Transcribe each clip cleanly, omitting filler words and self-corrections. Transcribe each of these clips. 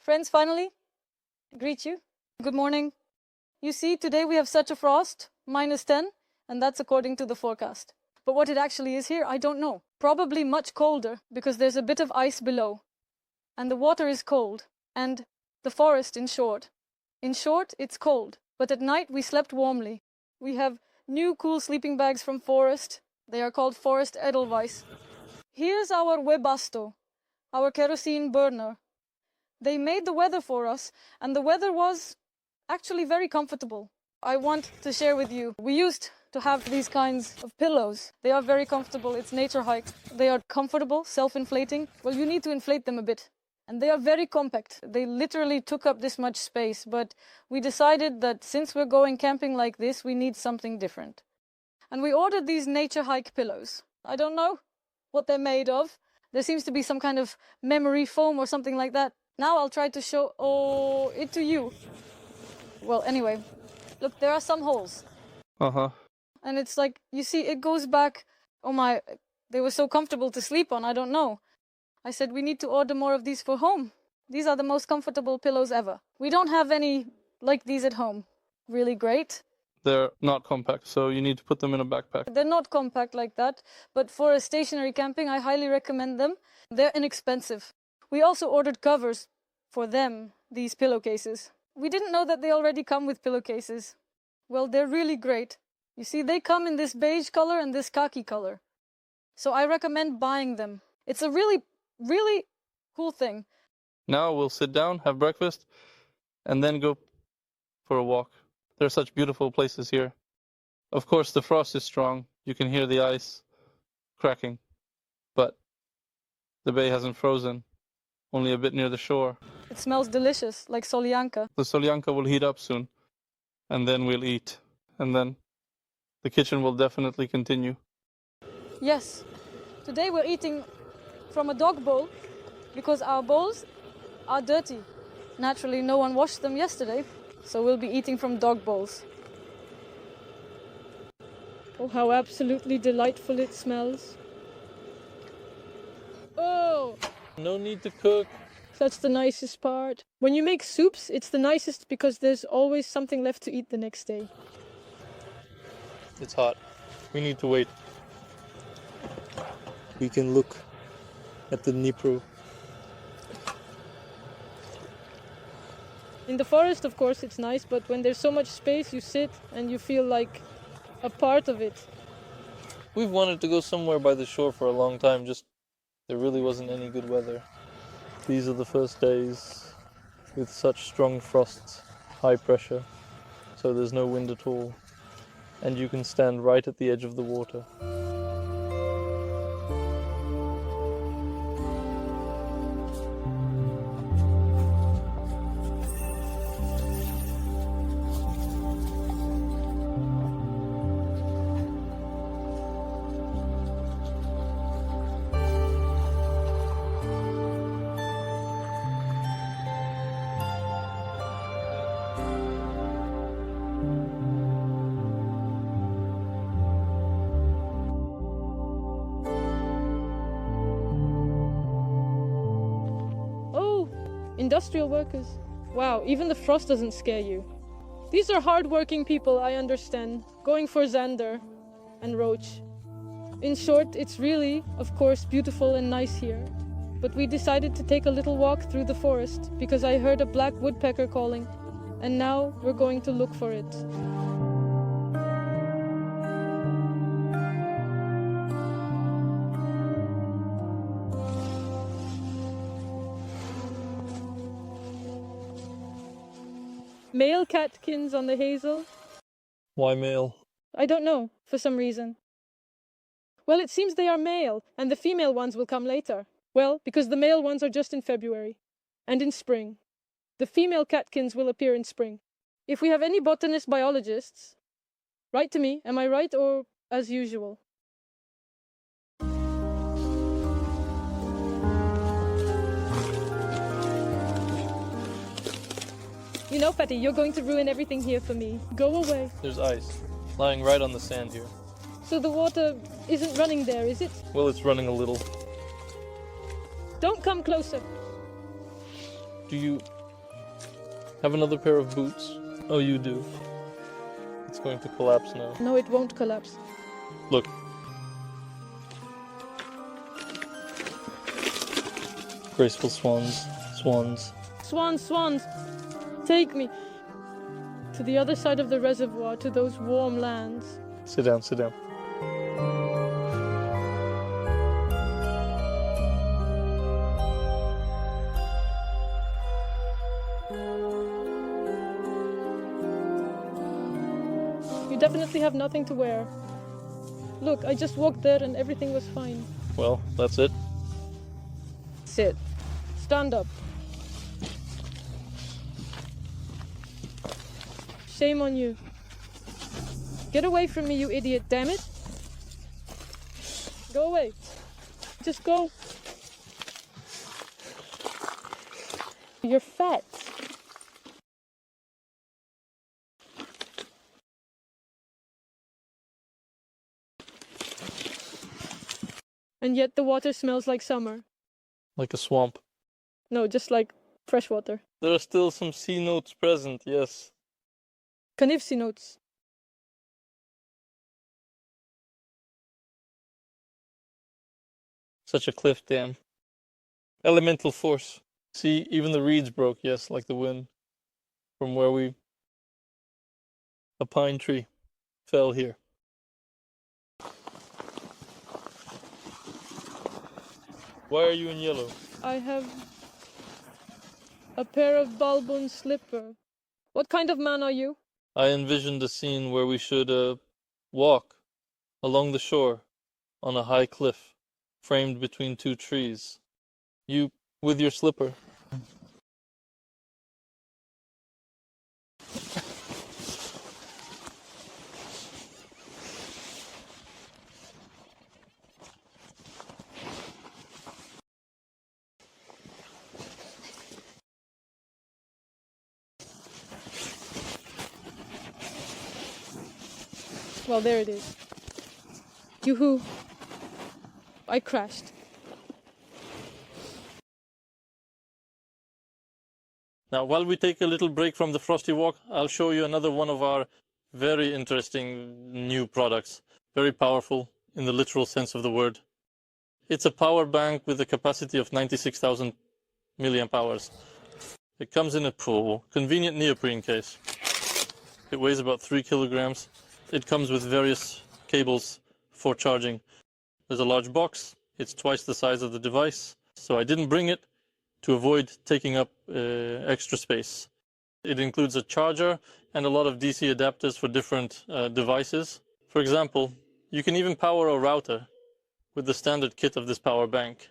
Friends, finally, greet you. Good morning. You see, today we have such a frost, -10, and that's according to the forecast. But what it actually is here, I don't know. Probably much colder, because there's a bit of ice below. And the water is cold, and the forest in short. In short, it's cold, but at night we slept warmly. We have new cool sleeping bags from Forest. They are called Forest Edelweiss. Here's our Webasto, our kerosene burner. They made the weather for us, and the weather was actually very comfortable. I want to share with you, we used to have these kinds of pillows. They are very comfortable, it's nature hike. They are comfortable, self-inflating. Well, you need to inflate them a bit. And they are very compact. They literally took up this much space, but we decided that since we're going camping like this, we need something different. And we ordered these nature hike pillows. I don't know what they're made of. There seems to be some kind of memory foam or something like that. Now I'll try to show it to you. Well, anyway, look, there are some holes. Uh-huh. And it's like, you see, it goes back. Oh my, they were so comfortable to sleep on, I don't know. I said, we need to order more of these for home. These are the most comfortable pillows ever. We don't have any like these at home. Really great. They're not compact, so you need to put them in a backpack. They're not compact like that, but for a stationary camping, I highly recommend them. They're inexpensive. We also ordered covers for them, these pillowcases. We didn't know that they already come with pillowcases. Well, they're really great. You see, they come in this beige color and this khaki color. So I recommend buying them. It's a really, really cool thing. Now we'll sit down, have breakfast, and then go for a walk. There are such beautiful places here. Of course, the frost is strong. You can hear the ice cracking. But the bay hasn't frozen, only a bit near the shore. It smells delicious, like solyanka. The solyanka will heat up soon, and then we'll eat. And then the kitchen will definitely continue. Yes. Today we're eating from a dog bowl because our bowls are dirty. Naturally, no one washed them yesterday, so we'll be eating from dog bowls. Oh, how absolutely delightful it smells. Oh! No need to cook. That's the nicest part. When you make soups, it's the nicest because there's always something left to eat the next day. It's hot. We need to wait. We can look at the Dnipro. In the forest, of course, it's nice, but when there's so much space, you sit and you feel like a part of it. We've wanted to go somewhere by the shore for a long time, just there really wasn't any good weather. These are the first days with such strong frosts, high pressure, so there's no wind at all, and you can stand right at the edge of the water. Industrial workers. Wow, even the frost doesn't scare you. These are hard-working people, I understand, going for zander and roach. In short, it's really, of course, beautiful and nice here. But we decided to take a little walk through the forest because I heard a black woodpecker calling, and now we're going to look for it. Male catkins on the hazel. Why male? I don't know, for some reason. Well, it seems they are male, and the female ones will come later. Well, because the male ones are just in February. And in spring. The female catkins will appear in spring. If we have any botanist biologists, write to me, am I right, or as usual? You know, Patty, you're going to ruin everything here for me. Go away. There's ice lying right on the sand here. So the water isn't running there, is it? Well, it's running a little. Don't come closer. Do you have another pair of boots? Oh, you do. It's going to collapse now. No, it won't collapse. Look. Graceful swans, swans. Swans, swans, take me to the other side of the reservoir, to those warm lands. Sit down, sit down. You definitely have nothing to wear. Look, I just walked there and everything was fine. Well, that's it. Sit. Stand up. Shame on you. Get away from me, you idiot, damn it. Go away. Just go. You're fat. And yet the water smells like summer. Like a swamp. No, just like fresh water. There are still some sea notes present, yes. Canivsi notes. Such a cliff dam. Elemental force. See, even the reeds broke, yes, like the wind. From where a pine tree fell here. Why are you in yellow? I have a pair of balbun slipper. What kind of man are you? I envisioned a scene where we should walk along the shore on a high cliff, framed between two trees. You with your slipper. Well, there it is. Yoo-hoo. I crashed. Now, while we take a little break from the Frosty Walk, I'll show you another one of our very interesting new products. Very powerful in the literal sense of the word. It's a power bank with a capacity of 96,000 milliamp hours. It comes in a convenient neoprene case. It weighs about 3 kilograms. It comes with various cables for charging. There's a large box. It's twice the size of the device. So I didn't bring it to avoid taking up extra space. It includes a charger and a lot of DC adapters for different devices. For example, you can even power a router with the standard kit of this power bank.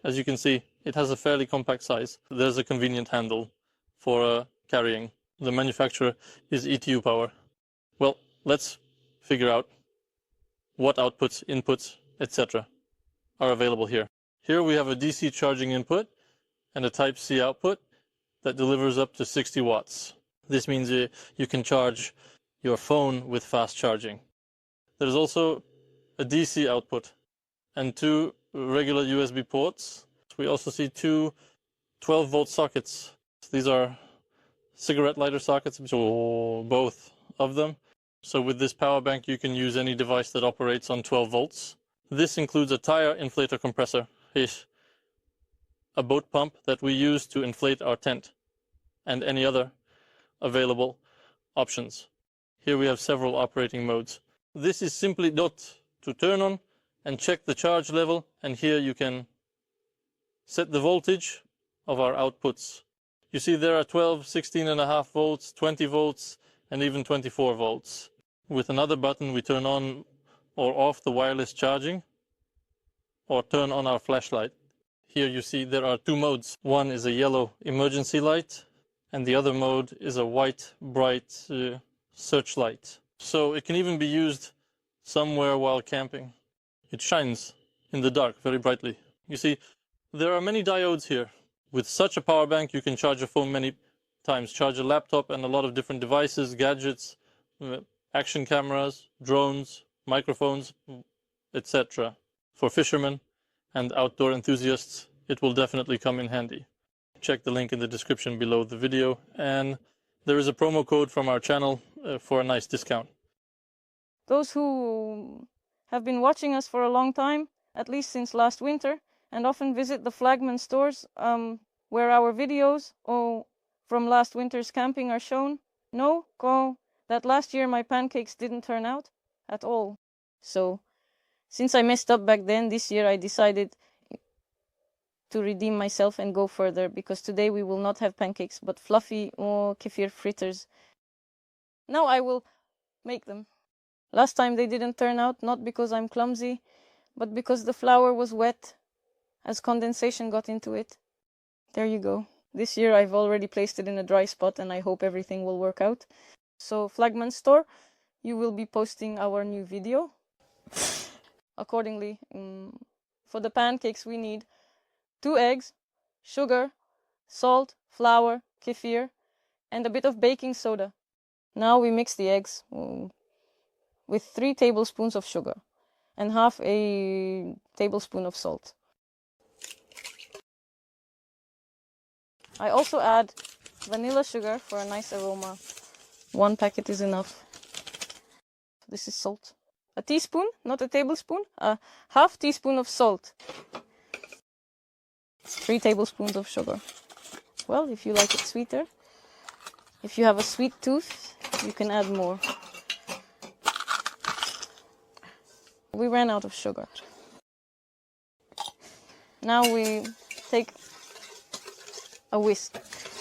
As you can see, it has a fairly compact size. There's a convenient handle for carrying. The manufacturer is ETU Power. Well, let's figure out what outputs, inputs, etc. are available here. Here we have a DC charging input and a Type-C output that delivers up to 60 watts. This means you can charge your phone with fast charging. There's also a DC output and 2 regular USB ports. We also see 2 12-volt sockets. These are cigarette lighter sockets, so both of them. So with this power bank, you can use any device that operates on 12 volts. This includes a tire inflator compressor, a boat pump that we use to inflate our tent, and any other available options. Here we have several operating modes. This is simply dot to turn on and check the charge level, and here you can set the voltage of our outputs. You see there are 12, 16.5 volts, 20 volts, and even 24 volts. With another button, we turn on or off the wireless charging or turn on our flashlight. Here you see there are two modes. One is a yellow emergency light and the other mode is a white bright searchlight. So it can even be used somewhere while camping. It shines in the dark very brightly. You see, there are many diodes here. With such a power bank, you can charge your phone many times, charge a laptop and a lot of different devices, gadgets, action cameras, drones, microphones, etc. For fishermen and outdoor enthusiasts, it will definitely come in handy. Check the link in the description below the video, and there is a promo code from our channel for a nice discount. Those who have been watching us for a long time, at least since last winter, and often visit the flagman stores where our videos from last winter's camping are shown, know that last year my pancakes didn't turn out at all. So, since I messed up back then, this year I decided to redeem myself and go further, because today we will not have pancakes but fluffy kefir fritters. Now I will make them. Last time they didn't turn out, not because I'm clumsy, but because the flour was wet as condensation got into it. There you go. This year I've already placed it in a dry spot and I hope everything will work out. So Flagman Store, you will be posting our new video. Accordingly, for the pancakes we need 2 eggs, sugar, salt, flour, kefir, and a bit of baking soda. Now we mix the eggs with 3 tablespoons of sugar and half a tablespoon of salt. I also add vanilla sugar for a nice aroma. 1 packet is enough. This is salt. A teaspoon, not a tablespoon, a half teaspoon of salt. 3 tablespoons of sugar. Well, if you like it sweeter. If you have a sweet tooth, you can add more. We ran out of sugar. Now we take a whisk.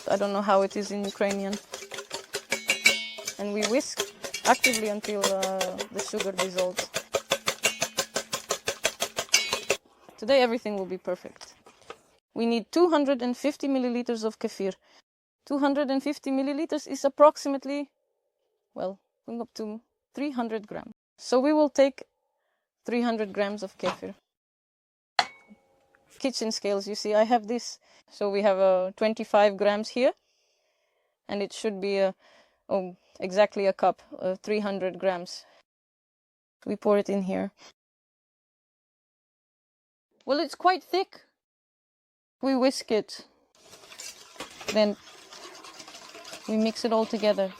I don't know how it is in Ukrainian. And we whisk actively until the sugar dissolves. Today everything will be perfect. We need 250 milliliters of kefir. 250 milliliters is approximately, well, going up to 300 grams. So we will take 300 grams of kefir. Kitchen scales, you see, I have this. So we have 25 grams here. And it should be exactly a cup, 300 grams. We pour it in here. Well, it's quite thick. We whisk it. Then we mix it all together.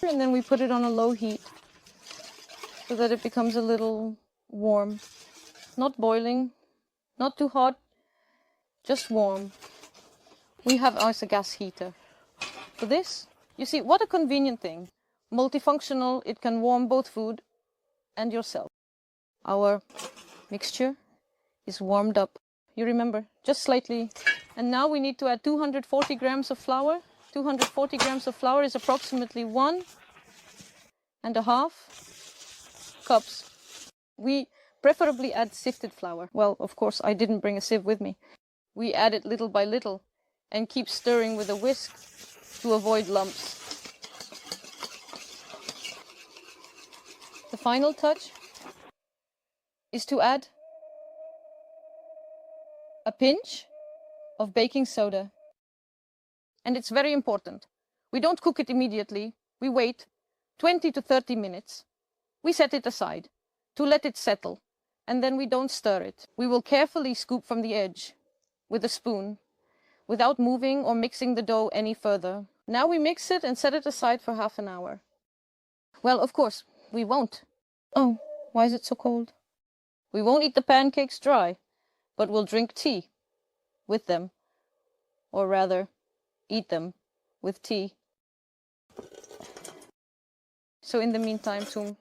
And then we put it on a low heat so that it becomes a little warm. Not boiling, not too hot, just warm. We have also a gas heater. For this, you see, what a convenient thing. Multifunctional, it can warm both food and yourself. Our mixture is warmed up. You remember, just slightly. And now we need to add 240 grams of flour. 240 grams of flour is approximately 1.5 cups. We preferably add sifted flour. Well, of course, I didn't bring a sieve with me. We add it little by little and keep stirring with a whisk to avoid lumps. The final touch is to add a pinch of baking soda. And it's very important. We don't cook it immediately. We wait 20 to 30 minutes. We set it aside to let it settle, and then we don't stir it. We will carefully scoop from the edge with a spoon without moving or mixing the dough any further. Now we mix it and set it aside for half an hour. Well, of course, we won't. Oh, why is it so cold? We won't eat the pancakes dry, but we'll drink tea with them, or rather, eat them with tea. So in the meantime, to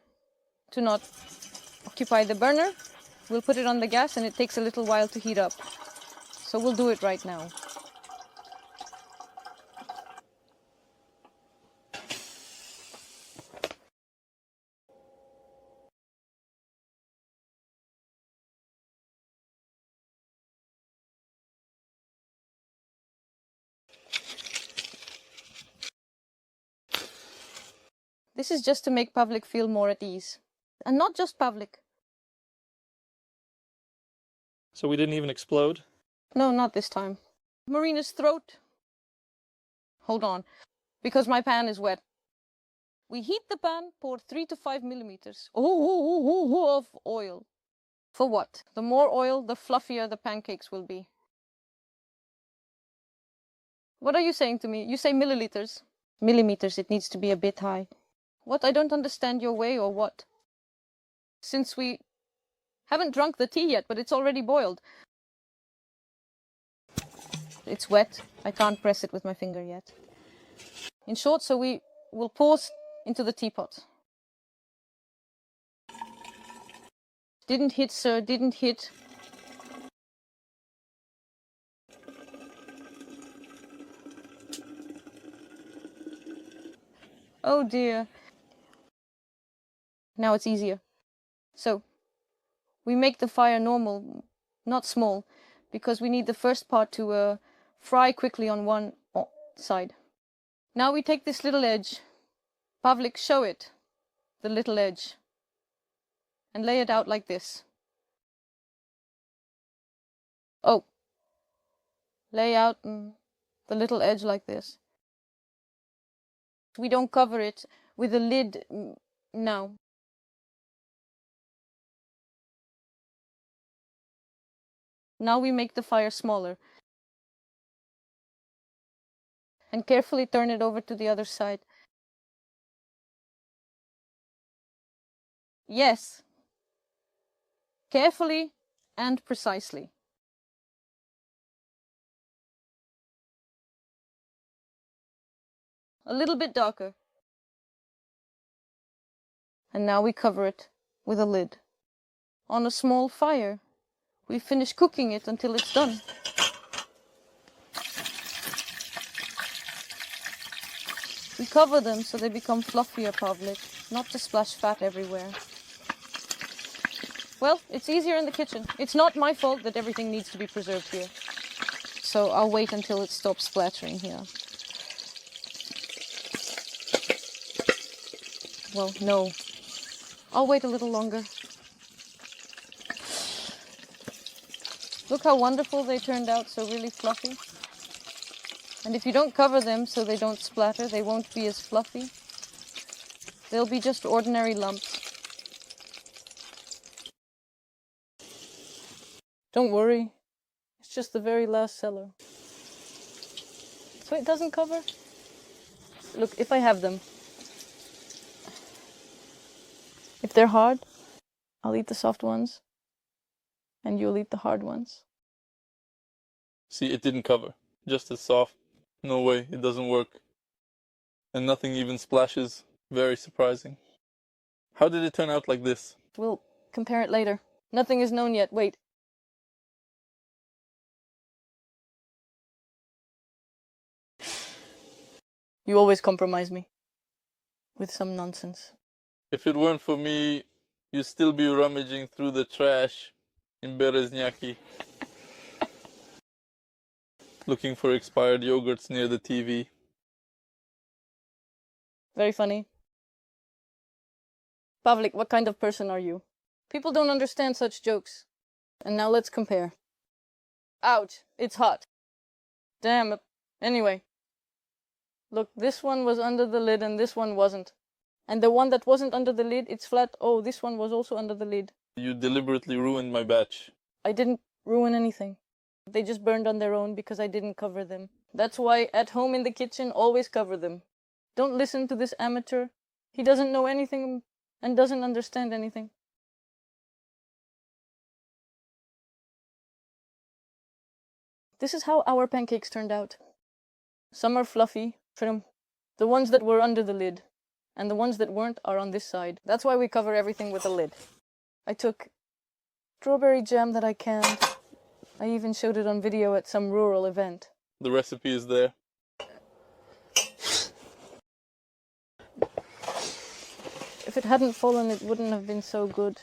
not occupy the burner, we'll put it on the gas and it takes a little while to heat up. So we'll do it right now. This is just to make Pavlik feel more at ease. And not just Pavlik. So we didn't even explode? No, not this time. Marina's throat. Hold on, because my pan is wet. We heat the pan, pour 3 to 5 millimeters of oil. For what? The more oil, the fluffier the pancakes will be. What are you saying to me? You say milliliters. Millimeters, it needs to be a bit high. What? I don't understand your way or what? Since we haven't drunk the tea yet, but it's already boiled. It's wet. I can't press it with my finger yet. In short, so we will pour into the teapot. Didn't hit, sir, didn't hit. Oh dear. Now it's easier. So, we make the fire normal, not small, because we need the first part to fry quickly on one side. Now we take this little edge. Pavlik, show it. The little edge. And lay it out like this. Oh. Lay out the little edge like this. We don't cover it with a lid now. Now we make the fire smaller. And carefully turn it over to the other side. Yes. Carefully and precisely. A little bit darker. And now we cover it with a lid. On a small fire. We finish cooking it until it's done. We cover them so they become fluffier, Pavlik, not to splash fat everywhere. Well, it's easier in the kitchen. It's not my fault that everything needs to be preserved here. So I'll wait until it stops splattering here. Well, no. I'll wait a little longer. Look how wonderful they turned out, so really fluffy. And if you don't cover them so they don't splatter, they won't be as fluffy. They'll be just ordinary lumps. Don't worry, it's just the very last cellar. So it doesn't cover? Look, if I have them. If they're hard, I'll eat the soft ones. And you'll eat the hard ones. See, it didn't cover. Just as soft. No way, it doesn't work. And nothing even splashes. Very surprising. How did it turn out like this? We'll compare it later. Nothing is known yet. Wait. You always compromise me. With some nonsense. If it weren't for me, you'd still be rummaging through the trash in Bereznyaki. Looking for expired yogurts near the TV. Very funny. Pavlik, what kind of person are you? People don't understand such jokes. And now let's compare. Ouch, it's hot. Damn it. Anyway. Look, this one was under the lid and this one wasn't. And the one that wasn't under the lid, it's flat. Oh, this one was also under the lid. You deliberately ruined my batch. I didn't ruin anything. They just burned on their own because I didn't cover them. That's why at home in the kitchen, always cover them. Don't listen to this amateur. He doesn't know anything and doesn't understand anything. This is how our pancakes turned out. Some are fluffy, trim. The ones that were under the lid. And the ones that weren't are on this side. That's why we cover everything with a lid. I took strawberry jam that I canned. I even showed it on video at some rural event. The recipe is there. If it hadn't fallen, it wouldn't have been so good.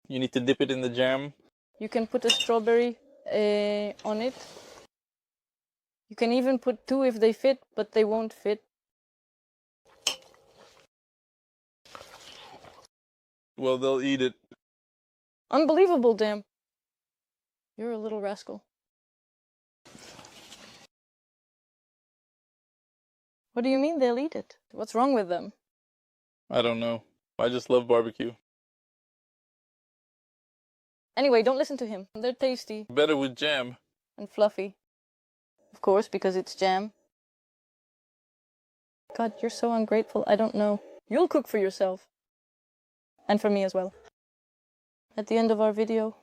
You need to dip it in the jam. You can put a strawberry on it. You can even put two if they fit, but they won't fit. Well, they'll eat it. Unbelievable, damn. You're a little rascal. What do you mean they'll eat it? What's wrong with them? I don't know. I just love barbecue. Anyway, don't listen to him. They're tasty Better with jam. and fluffy. Of course, because it's jam. God, you're so ungrateful. I don't know. You'll cook for yourself. And for me as well. At the end of our video,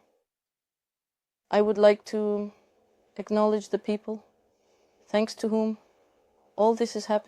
I would like to acknowledge the people, thanks to whom all this is happening.